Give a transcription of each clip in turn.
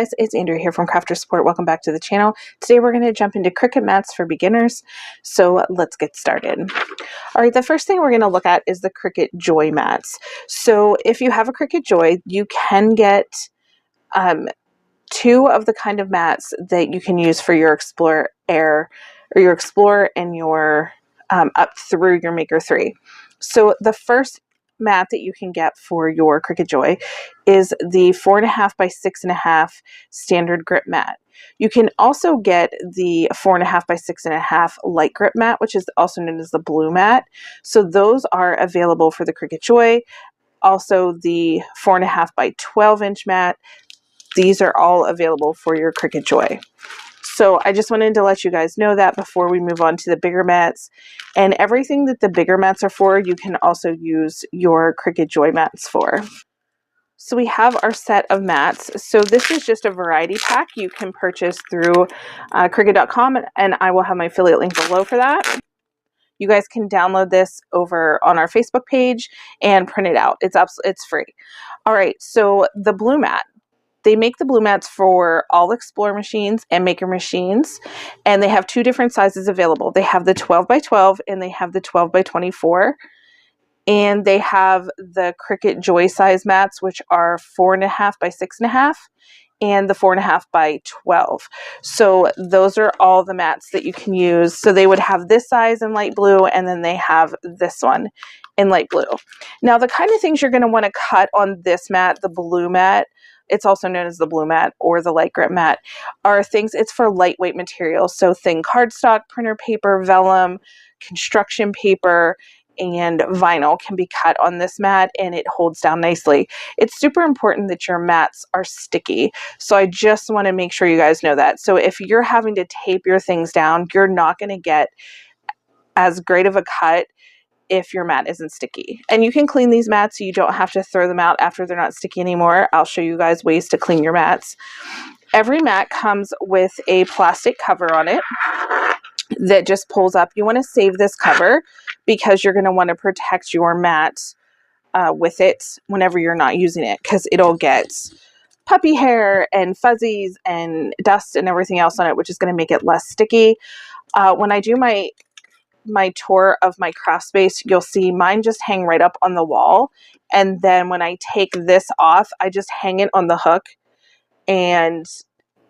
guys, it's Andrea here from Crafter Support. Welcome back to the channel. Today we're going to jump into Cricut Mats for beginners, so let's get started. All right, the first thing we're going to look at is the Cricut Joy mats. So if you have a Cricut Joy, you can get two of the kind of mats that you can use for your Explorer Air or your Explorer and your up through your Maker 3. So the first mat that you can get for your Cricut Joy is the 4.5 by 6.5 standard grip mat. You can also get the 4.5 by 6.5 light grip mat, which is also known as the blue mat. So those are available for the Cricut Joy. Also the 4.5 by 12 inch mat. These are all available for your Cricut Joy. So I just wanted to let you guys know that before we move on to the bigger mats. And everything that the bigger mats are for, you can also use your Cricut Joy mats for. So we have our set of mats. So this is just a variety pack you can purchase through Cricut.com, and I will have my affiliate link below for that. You guys can download this over on our Facebook page and print it out. It's free. All right, so the blue mat. They make the blue mats for all Explorer machines and Maker machines, and they have two different sizes available. They have the 12 by 12 and they have the 12 by 24, and they have the Cricut Joy size mats, which are 4.5 by 6.5 and the 4.5 by 12. So those are all the mats that you can use. So they would have this size in light blue, and then they have this one in light blue. Now the kind of things you're going to want to cut on this mat, the blue mat, it's also known as the blue mat or the light grip mat, are things, it's for lightweight materials. So thin cardstock, printer paper, vellum, construction paper, and vinyl can be cut on this mat, and it holds down nicely. It's super important that your mats are sticky. So I just want to make sure you guys know that. So if you're having to tape your things down, you're not going to get as great of a cut if your mat isn't sticky. And you can clean these mats so you don't have to throw them out after they're not sticky anymore. I'll show you guys ways to clean your mats. Every mat comes with a plastic cover on it that just pulls up. You want to save this cover because you're going to want to protect your mat with it whenever you're not using it, because it'll get puppy hair and fuzzies and dust and everything else on it, which is going to make it less sticky. When I do my tour of my craft space, you'll see mine just hang right up on the wall, and then when I take this off, I just hang it on the hook and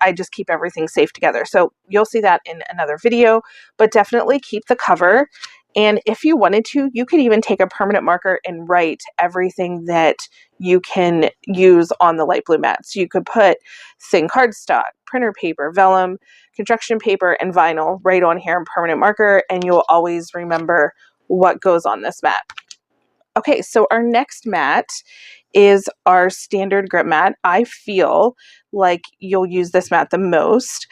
I just keep everything safe together. So you'll see that in another video, but definitely keep the cover. And if you wanted to, you could even take a permanent marker and write everything that you can use on the light blue mat. So you could put thin cardstock, printer paper, vellum, construction paper, and vinyl right on here in permanent marker, and you'll always remember what goes on this mat. Okay, so our next mat is our standard grip mat. I feel like you'll use this mat the most.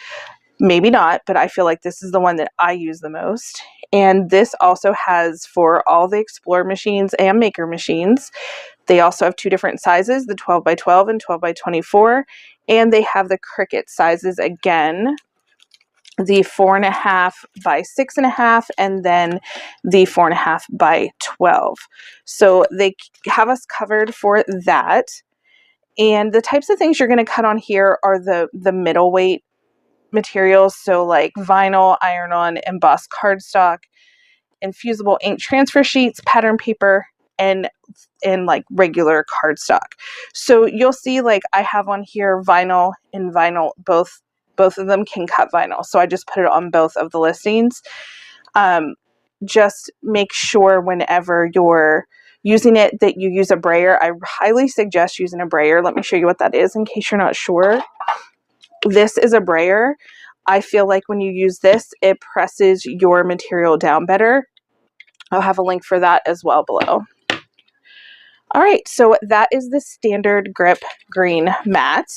Maybe not, but I feel like this is the one that I use the most. And this also has for all the Explorer machines and Maker machines. They also have two different sizes, the 12 by 12 and 12 by 24. And they have the Cricut sizes again, the 4.5 by 6.5 and then the 4.5 by 12. So they have us covered for that. And the types of things you're going to cut on here are the middleweight materials, so like vinyl, iron-on, embossed cardstock, infusible ink transfer sheets, pattern paper, and like regular cardstock. So you'll see like I have on here vinyl and vinyl, both of them can cut vinyl. So I just put it on both of the listings. Just make sure whenever you're using it that you use a brayer. I highly suggest using a brayer. Let me show you what that is in case you're not sure. This is a brayer. I feel like when you use this, it presses your material down better. I'll have a link for that as well below. All right, so that is the standard grip green mat.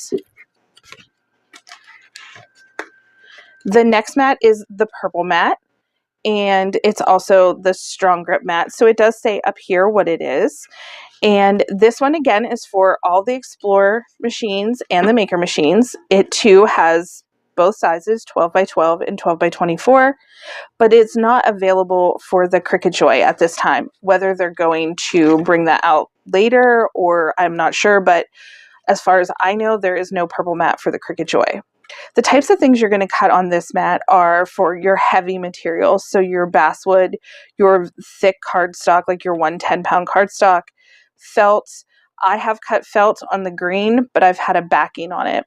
The next mat is the purple mat, and it's also the strong grip mat. So it does say up here what it is. And this one again is for all the Explorer machines and the Maker machines. It too has both sizes, 12 by 12 and 12 by 24, but it's not available for the Cricut Joy at this time. Whether they're going to bring that out later or I'm not sure, but as far as I know, there is no purple mat for the Cricut Joy. The types of things you're going to cut on this mat are for your heavy materials. So your basswood, your thick cardstock, like your 110-pound cardstock, felt. I have cut felt on the green, but I've had a backing on it.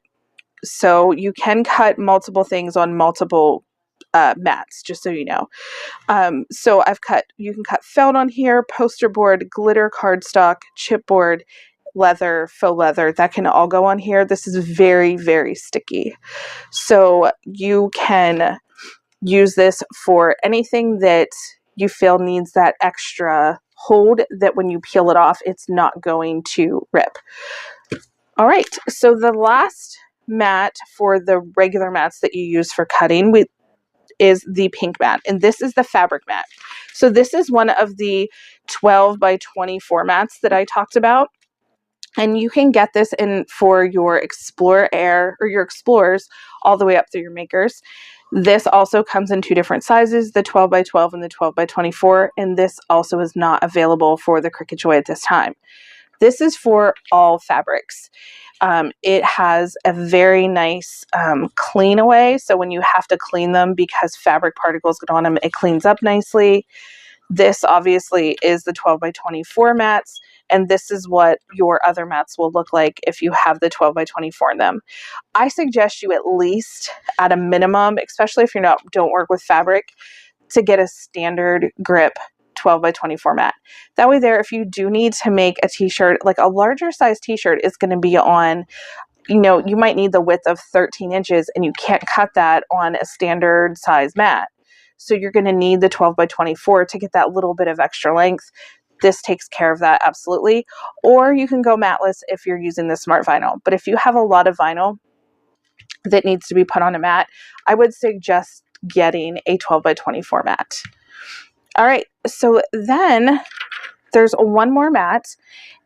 So you can cut multiple things on multiple mats, just so you know. So you can cut felt on here, poster board, glitter cardstock, chipboard, leather, faux leather, that can all go on here. This is very, very sticky. So you can use this for anything that you feel needs that extra hold, that when you peel it off, it's not going to rip. All right, so the last mat for the regular mats that you use for cutting is the pink mat, and this is the fabric mat. So this is one of the 12 by 24 mats that I talked about. And you can get this in for your Explorer Air or your Explorers all the way up through your makers. This also comes in 2 different sizes, the 12 by 12 and the 12 by 24. And this also is not available for the Cricut Joy at this time. This is for all fabrics. It has a very nice clean away. So when you have to clean them because fabric particles get on them, it cleans up nicely. This obviously is the 12 by 24 mats, and this is what your other mats will look like if you have the 12 by 24 in them. I suggest you at least, at a minimum, especially if you don't work with fabric, to get a standard grip 12 by 24 mat. That way there, if you do need to make a t-shirt, like a larger size t-shirt is going to be on, you might need the width of 13 inches and you can't cut that on a standard size mat. So you're going to need the 12 by 24 to get that little bit of extra length. This takes care of that, absolutely. Or you can go matless if you're using the smart vinyl. But if you have a lot of vinyl that needs to be put on a mat, I would suggest getting a 12 by 24 mat. All right, so then there's one more mat,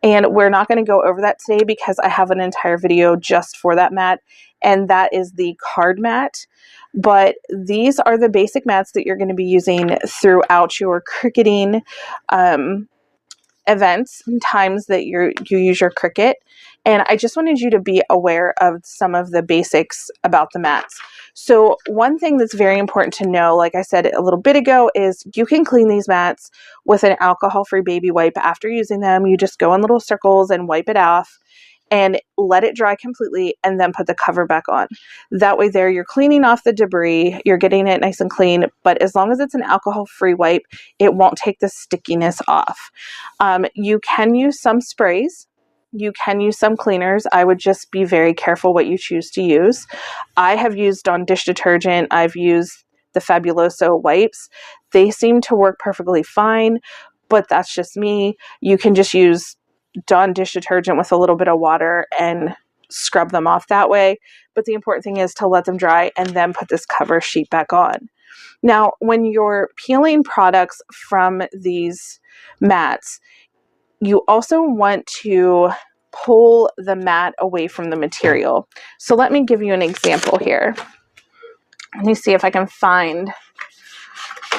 and we're not going to go over that today because I have an entire video just for that mat, and that is the card mat. But these are the basic mats that you're going to be using throughout your cricketing events and times that you use your Cricut. And I just wanted you to be aware of some of the basics about the mats. So one thing that's very important to know, like I said a little bit ago, is you can clean these mats with an alcohol-free baby wipe after using them. You just go in little circles and wipe it off and let it dry completely, and then put the cover back on. That way there, you're cleaning off the debris, you're getting it nice and clean, but as long as it's an alcohol-free wipe, it won't take the stickiness off. You can use some sprays. You can use some cleaners. I would just be very careful what you choose to use. I have used Dawn dish detergent. I've used the Fabuloso wipes. They seem to work perfectly fine, but that's just me. You can just use Dawn dish detergent with a little bit of water and scrub them off that way. But the important thing is to let them dry and then put this cover sheet back on. Now, when you're peeling products from these mats, you also want to pull the mat away from the material. So let me give you an example here. Let me see if I can find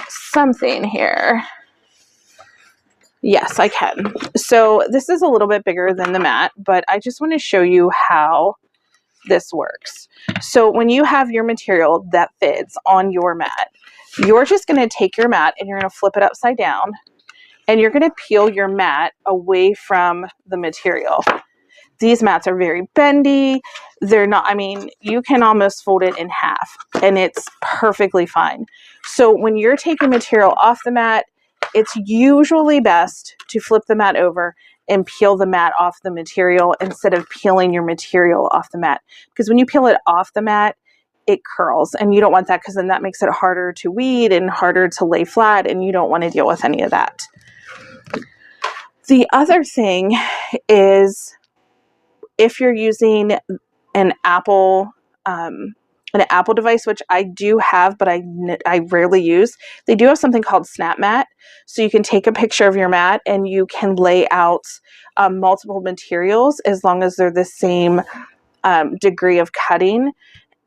something here. Yes, I can. So this is a little bit bigger than the mat, but I just want to show you how this works. So when you have your material that fits on your mat, you're just going to take your mat and you're going to flip it upside down, and you're going to peel your mat away from the material. These mats are very bendy. They're not, you can almost fold it in half and it's perfectly fine. So when you're taking material off the mat, it's usually best to flip the mat over and peel the mat off the material instead of peeling your material off the mat. Because when you peel it off the mat, it curls, and you don't want that, because then that makes it harder to weed and harder to lay flat, and you don't want to deal with any of that. The other thing is, if you're using an Apple device, which I do have, but I rarely use, they do have something called Snap Mat. So you can take a picture of your mat and you can lay out multiple materials as long as they're the same degree of cutting,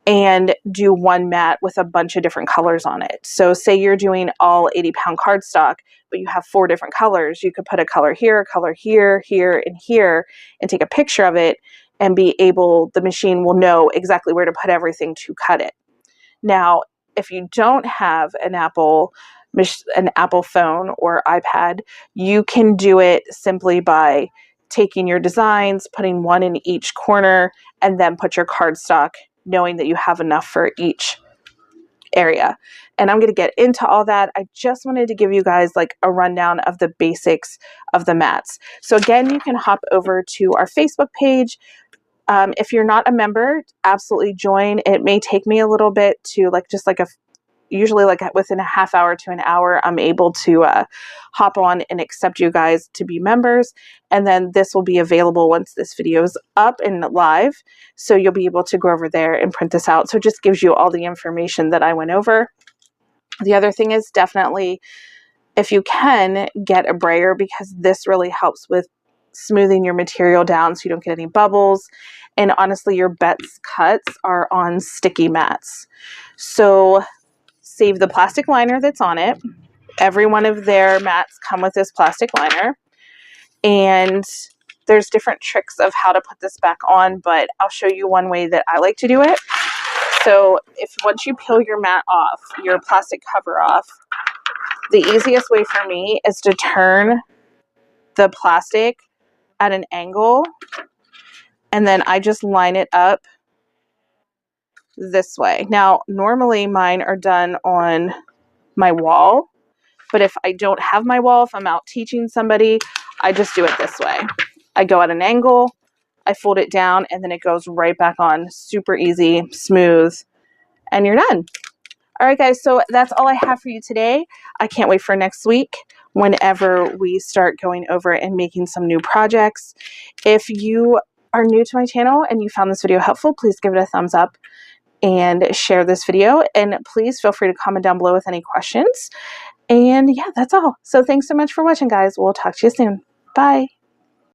and do one mat with a bunch of different colors on it. So say you're doing all 80-pound cardstock, but you have 4 different colors. You could put a color here, here, and here, and take a picture of it, and the machine will know exactly where to put everything to cut it. Now, if you don't have an Apple phone or iPad, you can do it simply by taking your designs, putting one in each corner, and then put your cardstock, knowing that you have enough for each area. And I'm going to get into all that. I just wanted to give you guys like a rundown of the basics of the mats. So again, you can hop over to our Facebook page. If you're not a member, absolutely join. It may take me a little bit to usually like within a half hour to an hour, I'm able to hop on and accept you guys to be members. And then this will be available once this video is up and live. So you'll be able to go over there and print this out. So it just gives you all the information that I went over. The other thing is definitely, if you can, get a brayer, because this really helps with smoothing your material down so you don't get any bubbles. And honestly, your best cuts are on sticky mats. So save the plastic liner that's on it. Every one of their mats come with this plastic liner. And there's different tricks of how to put this back on, but I'll show you one way that I like to do it. So once you peel your mat off, your plastic cover off, the easiest way for me is to turn the plastic at an angle, and then I just line it up this way. Now, normally mine are done on my wall, but if I don't have my wall, if I'm out teaching somebody, I just do it this way. I go at an angle, I fold it down, and then it goes right back on. Super easy, smooth, and you're done. All right, guys, so that's all I have for you today. I can't wait for next week whenever we start going over and making some new projects. If you are new to my channel and you found this video helpful, please give it a thumbs up and share this video. And please feel free to comment down below with any questions. And yeah, that's all. So thanks so much for watching, guys. We'll talk to you soon. Bye.